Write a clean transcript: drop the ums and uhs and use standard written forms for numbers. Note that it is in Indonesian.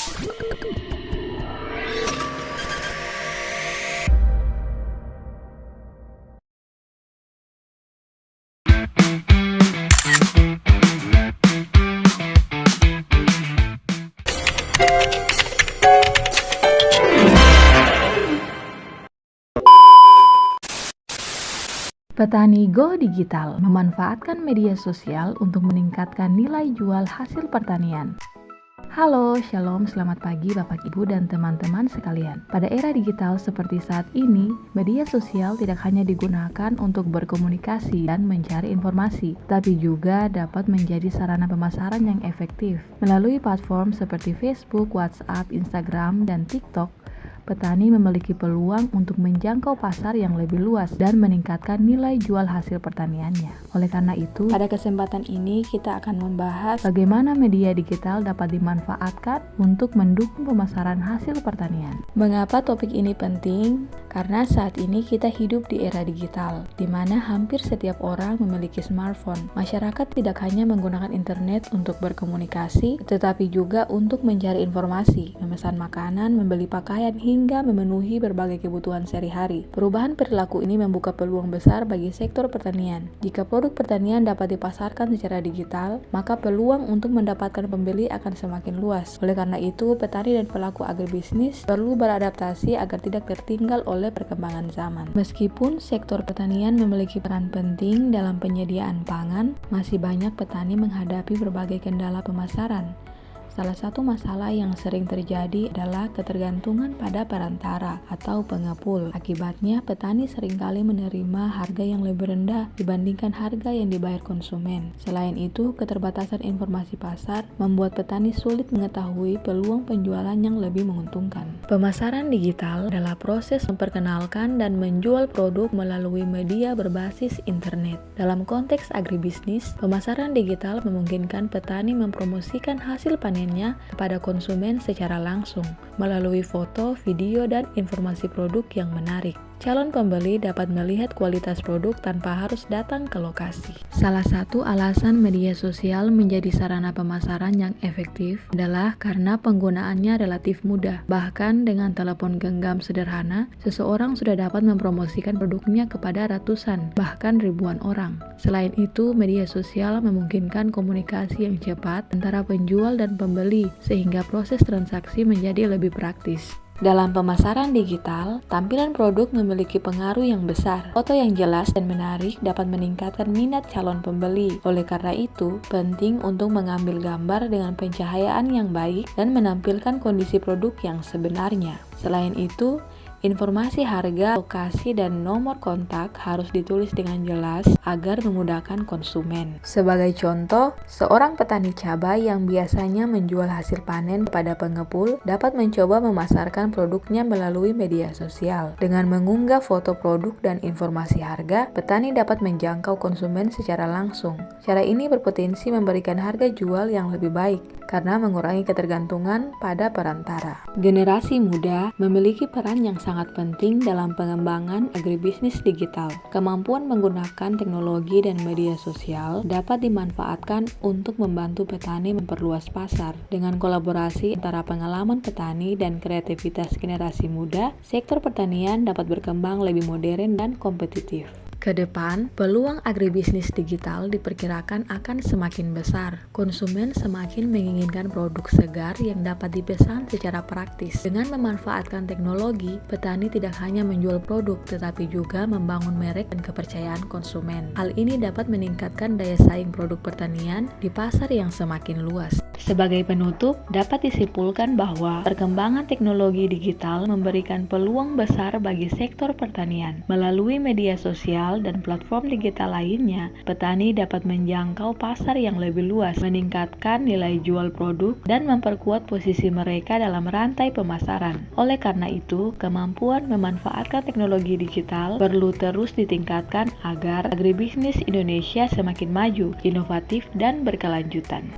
Petani Go Digital memanfaatkan media sosial untuk meningkatkan nilai jual hasil pertanian. Halo, shalom, selamat pagi Bapak Ibu dan teman-teman sekalian. Pada era digital seperti saat ini, media sosial tidak hanya digunakan untuk berkomunikasi dan mencari informasi, tapi juga dapat menjadi sarana pemasaran yang efektif. Melalui platform seperti Facebook, WhatsApp, Instagram, dan TikTok, petani memiliki peluang untuk menjangkau pasar yang lebih luas dan meningkatkan nilai jual hasil pertaniannya. Oleh karena itu, pada kesempatan ini kita akan membahas bagaimana media digital dapat dimanfaatkan untuk mendukung pemasaran hasil pertanian. Mengapa topik ini penting? Karena saat ini kita hidup di era digital, di mana hampir setiap orang memiliki smartphone. Masyarakat tidak hanya menggunakan internet untuk berkomunikasi, tetapi juga untuk mencari informasi, memesan makanan, membeli pakaian, hingga memenuhi berbagai kebutuhan sehari-hari. Perubahan perilaku ini membuka peluang besar bagi sektor pertanian. Jika produk pertanian dapat dipasarkan secara digital, maka peluang untuk mendapatkan pembeli akan semakin luas. Oleh karena itu, petani dan pelaku agribisnis perlu beradaptasi agar tidak tertinggal oleh perkembangan zaman. Meskipun sektor pertanian memiliki peran penting dalam penyediaan pangan, masih banyak petani menghadapi berbagai kendala pemasaran. Salah satu masalah yang sering terjadi adalah ketergantungan pada perantara atau pengepul. Akibatnya, petani seringkali menerima harga yang lebih rendah dibandingkan harga yang dibayar konsumen. Selain itu, keterbatasan informasi pasar membuat petani sulit mengetahui peluang penjualan yang lebih menguntungkan. Pemasaran digital adalah proses memperkenalkan dan menjual produk melalui media berbasis internet. Dalam konteks agribisnis, pemasaran digital memungkinkan petani mempromosikan hasil panen kepada konsumen secara langsung melalui foto, video, dan informasi produk yang menarik. Calon pembeli dapat melihat kualitas produk tanpa harus datang ke lokasi. Salah satu alasan media sosial menjadi sarana pemasaran yang efektif adalah karena penggunaannya relatif mudah. Bahkan dengan telepon genggam sederhana, seseorang sudah dapat mempromosikan produknya kepada ratusan, bahkan ribuan orang. Selain itu, media sosial memungkinkan komunikasi yang cepat antara penjual dan pembeli, sehingga proses transaksi menjadi lebih praktis. Dalam pemasaran digital, tampilan produk memiliki pengaruh yang besar. Foto yang jelas dan menarik dapat meningkatkan minat calon pembeli. Oleh karena itu, penting untuk mengambil gambar dengan pencahayaan yang baik dan menampilkan kondisi produk yang sebenarnya. Selain itu, informasi harga, lokasi, dan nomor kontak harus ditulis dengan jelas agar memudahkan konsumen. Sebagai contoh, seorang petani cabai yang biasanya menjual hasil panen kepada pengepul dapat mencoba memasarkan produknya melalui media sosial. Dengan mengunggah foto produk dan informasi harga, petani dapat menjangkau konsumen secara langsung. Cara ini berpotensi memberikan harga jual yang lebih baik karena mengurangi ketergantungan pada perantara. Generasi muda memiliki peran yang sangat penting dalam pengembangan agribisnis digital. Kemampuan menggunakan teknologi dan media sosial dapat dimanfaatkan untuk membantu petani memperluas pasar. Dengan kolaborasi antara pengalaman petani dan kreativitas generasi muda, sektor pertanian dapat berkembang lebih modern dan kompetitif. Ke depan, peluang agribisnis digital diperkirakan akan semakin besar. Konsumen semakin menginginkan produk segar yang dapat dipesan secara praktis. Dengan memanfaatkan teknologi, petani tidak hanya menjual produk, tetapi juga membangun merek dan kepercayaan konsumen. Hal ini dapat meningkatkan daya saing produk pertanian di pasar yang semakin luas. Sebagai penutup, dapat disimpulkan bahwa perkembangan teknologi digital memberikan peluang besar bagi sektor pertanian. Melalui media sosial dan platform digital lainnya, petani dapat menjangkau pasar yang lebih luas, meningkatkan nilai jual produk, dan memperkuat posisi mereka dalam rantai pemasaran. Oleh karena itu, kemampuan memanfaatkan teknologi digital perlu terus ditingkatkan agar agribisnis Indonesia semakin maju, inovatif, dan berkelanjutan.